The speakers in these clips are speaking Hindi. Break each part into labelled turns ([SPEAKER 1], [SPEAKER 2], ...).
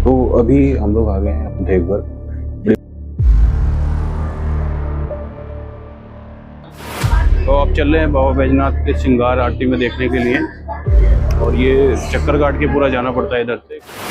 [SPEAKER 1] तो अभी हम लोग आ गए हैं देवघर। तो अब चल रहे हैं बाबा बैजनाथ के श्रृंगार आरती में देखने के लिए, और ये चक्कर काट के पूरा जाना पड़ता है इधर से।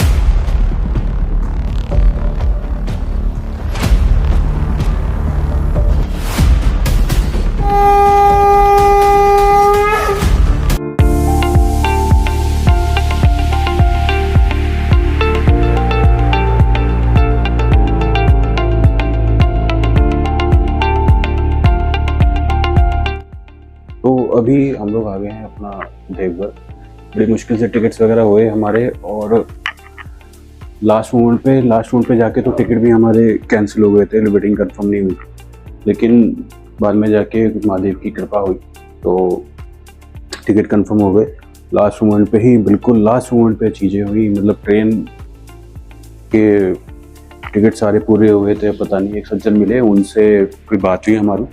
[SPEAKER 1] तो अभी हम लोग आ गए हैं अपना देवघर। बड़ी मुश्किल से टिकट्स वगैरह हुए हमारे, और लास्ट मोमेंट पे जाके तो टिकट भी हमारे कैंसिल हो गए थे, वेटिंग कंफर्म नहीं हुई। लेकिन बाद में जाके महादेव की कृपा हुई तो टिकट कंफर्म हो गए। लास्ट मोमेंट पे ही, बिल्कुल लास्ट मोमेंट पे चीज़ें हुई। मतलब ट्रेन के टिकट सारे पूरे हुए थे, पता नहीं एक सज्जन मिले, उनसे कोई बात हुई हमारी,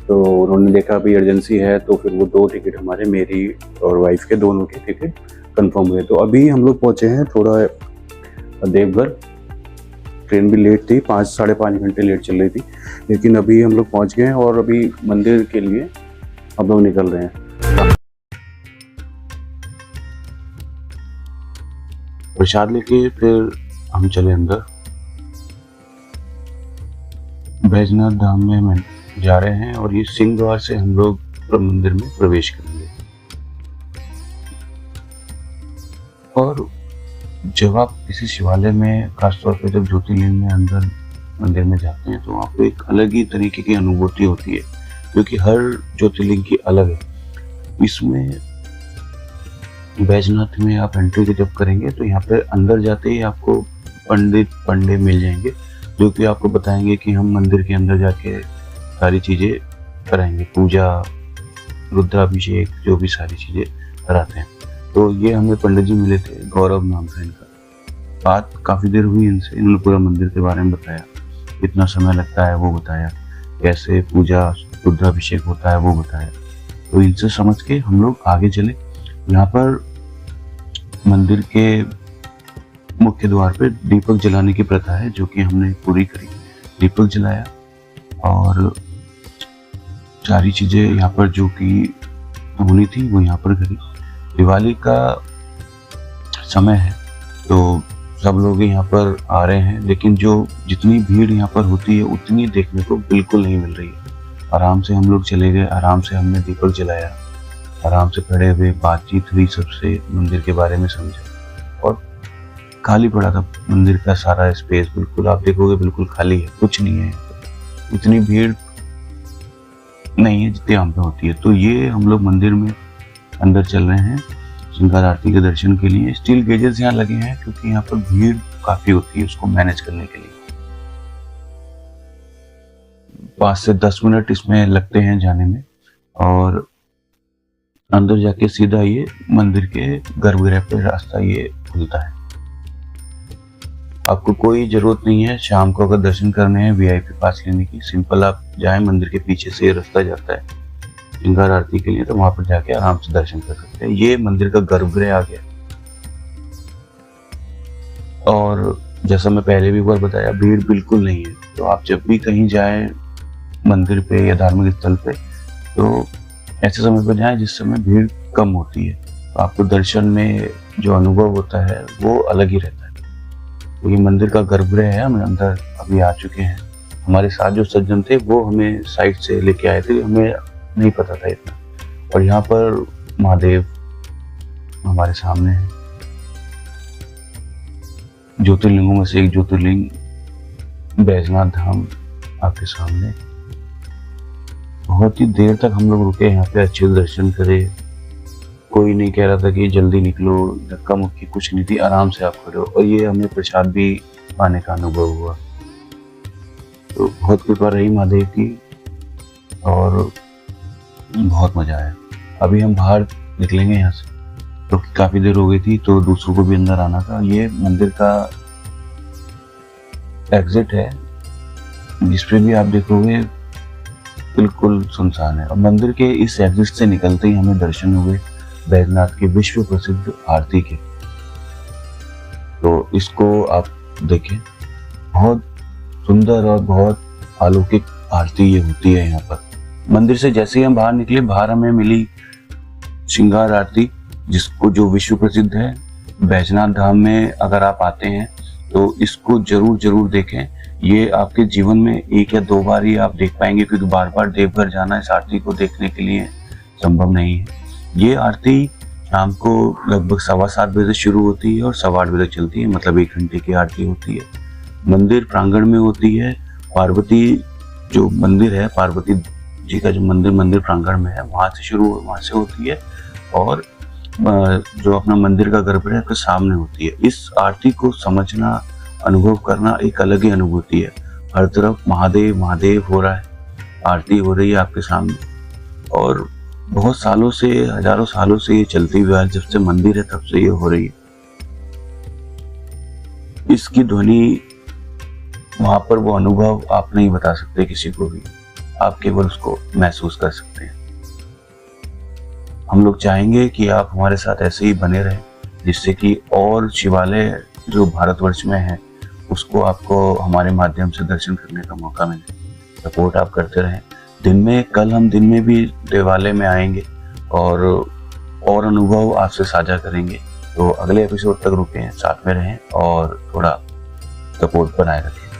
[SPEAKER 1] तो उन्होंने देखा अभी इमरजेंसी है, तो फिर वो 2 टिकट हमारे, मेरी और वाइफ के, दोनों के टिकट कंफर्म हुए। तो अभी हम लोग पहुँचे हैं थोड़ा देवघर। ट्रेन भी लेट थी, 5 साढ़े 5 घंटे लेट चल रही थी, लेकिन अभी हम लोग पहुँच गए हैं और अभी मंदिर के लिए हम लोग निकल रहे हैं। प्रसाद लेके फिर हम चले अंदर। बैजनाथ धाम में हम जा रहे हैं और ये सिंह द्वार से हम लोग मंदिर में प्रवेश करेंगे। और जब आप किसी शिवालय में, खासतौर पे जब ज्योतिर्लिंग में अंदर मंदिर में जाते हैं, तो वहाँ पे एक अलग ही तरीके की अनुभूति होती है, क्योंकि हर ज्योतिर्लिंग की अलग है। इसमें बैजनाथ में आप एंट्री जब करेंगे तो यहाँ पे अंदर जाते ही आपको पंडे मिल जाएंगे, जो कि आपको बताएंगे कि हम मंदिर के अंदर जाके सारी चीज़ें कराएंगे, पूजा, रुद्राभिषेक, जो भी सारी चीज़ें कराते हैं। तो ये हमें पंडित जी मिले थे, गौरव नाम था इनका। बात काफ़ी देर हुई इनसे, इन्होंने पूरा मंदिर के बारे में बताया, कितना समय लगता है वो बताया, कैसे पूजा रुद्राभिषेक होता है वो बताया। तो इनसे समझ के हम लोग आगे चले। यहाँ पर मंदिर के मुख्य द्वार पे दीपक जलाने की प्रथा है, जो कि हमने पूरी करी। दीपक जलाया और सारी चीज़ें यहाँ पर जो कि होनी थी वो यहाँ पर करी। दिवाली का समय है तो सब लोग यहाँ पर आ रहे हैं, लेकिन जितनी भीड़ यहाँ पर होती है उतनी देखने को बिल्कुल नहीं मिल रही है। आराम से हम लोग चले गए, आराम से हमने दीपक जलाया, आराम से खड़े हुए, बातचीत हुई, सबसे मंदिर के बारे में समझा। और खाली पड़ा था मंदिर का सारा स्पेस, बिल्कुल आप देखोगे बिल्कुल खाली है, कुछ नहीं है, इतनी भीड़ नहीं है जितनी यहाँ पे होती है। तो ये हम लोग मंदिर में अंदर चल रहे हैं श्रृंगार आरती के दर्शन के लिए। स्टील गेजेस यहाँ लगे हैं क्योंकि यहाँ पर भीड़ काफी होती है, उसको मैनेज करने के लिए। 5 से 10 मिनट इसमें लगते हैं जाने में, और अंदर जाके सीधा ये मंदिर के गर्भगृह पे रास्ता ये खुलता है। आपको कोई जरूरत नहीं है शाम को अगर दर्शन करने हैं वीआईपी पास लेने की। सिंपल आप जाएं, मंदिर के पीछे से ये रास्ता जाता है श्रृंगार आरती के लिए, तो वहां पर जाके आराम से दर्शन कर सकते हैं। ये मंदिर का गर्भगृह आ गया। और जैसा मैं पहले भी एक बार बताया, भीड़ बिल्कुल नहीं है। तो आप जब भी कहीं जाएं मंदिर पे या धार्मिक स्थल पे, तो ऐसे समय पर जाएं जिस समय भीड़ कम होती है, तो आपको दर्शन में जो अनुभव होता है वो अलग ही रहता है। तो ये मंदिर का गर्भगृह है, हम अंदर अभी आ चुके हैं। हमारे साथ जो सज्जन थे वो हमें साइड से लेके आए थे, हमें नहीं पता था इतना। और यहाँ पर महादेव हमारे सामने है, ज्योतिर्लिंगों में से एक ज्योतिर्लिंग बैजनाथ धाम आपके सामने। बहुत ही देर तक हम लोग रुके यहाँ पे, अच्छे दर्शन करे। कोई नहीं कह रहा था कि जल्दी निकलो, धक्का मुक्की कुछ नहीं थी, आराम से आप खड़े हो। और ये हमें प्रसाद भी पाने का अनुभव हुआ। तो बहुत कृपा रही महादेव की और बहुत मजा आया। अभी हम बाहर निकलेंगे यहाँ से, तो काफी देर हो गई थी, तो दूसरों को भी अंदर आना था। ये मंदिर का एग्जिट है, जिसपे भी आप देखोगे बिल्कुल सुनसान है। और मंदिर के इस एग्जिट से निकलते ही हमें दर्शन हुए बैजनाथ के विश्व प्रसिद्ध आरती के। तो इसको आप देखें, बहुत सुंदर और बहुत अलौकिक आरती ये होती है यहाँ पर। मंदिर से जैसे ही हम बाहर निकले, बाहर हमें मिली श्रृंगार आरती, जिसको जो विश्व प्रसिद्ध है। बैजनाथ धाम में अगर आप आते हैं तो इसको जरूर जरूर देखें। ये आपके जीवन में 1 या 2 बार ही आप देख पाएंगे, क्योंकि बार बार देवघर जाना इस आरती को देखने के लिए संभव नहीं है। ये आरती शाम को लगभग 7:15 बजे से शुरू होती है और 8:15 बजे तक चलती है, मतलब 1 घंटे की आरती होती है। मंदिर प्रांगण में होती है। पार्वती जो मंदिर है, पार्वती जी का जो मंदिर प्रांगण में है, वहां से होती है, और जो अपना मंदिर का गर्भगृह है, उसके सामने होती है। इस आरती को समझना, अनुभव करना एक अलग ही अनुभूति है। हर तरफ महादेव महादेव हो रहा है, आरती हो रही है आपके सामने, और बहुत सालों से, हजारों सालों से ये चलती हुई है। जब से मंदिर है तब से ये हो रही है। इसकी ध्वनि, वहां पर वो अनुभव आप नहीं बता सकते किसी को भी, आप केवल उसको महसूस कर सकते हैं। हम लोग चाहेंगे कि आप हमारे साथ ऐसे ही बने रहें, जिससे कि और शिवालय जो भारतवर्ष में है उसको आपको हमारे माध्यम से दर्शन करने का मौका मिले। सपोर्ट आप करते रहें। कल हम दिन में भी देवालय में आएंगे और अनुभव आपसे साझा करेंगे। तो अगले एपिसोड तक रुकें, साथ में रहें और थोड़ा सपोर्ट बनाए रखें।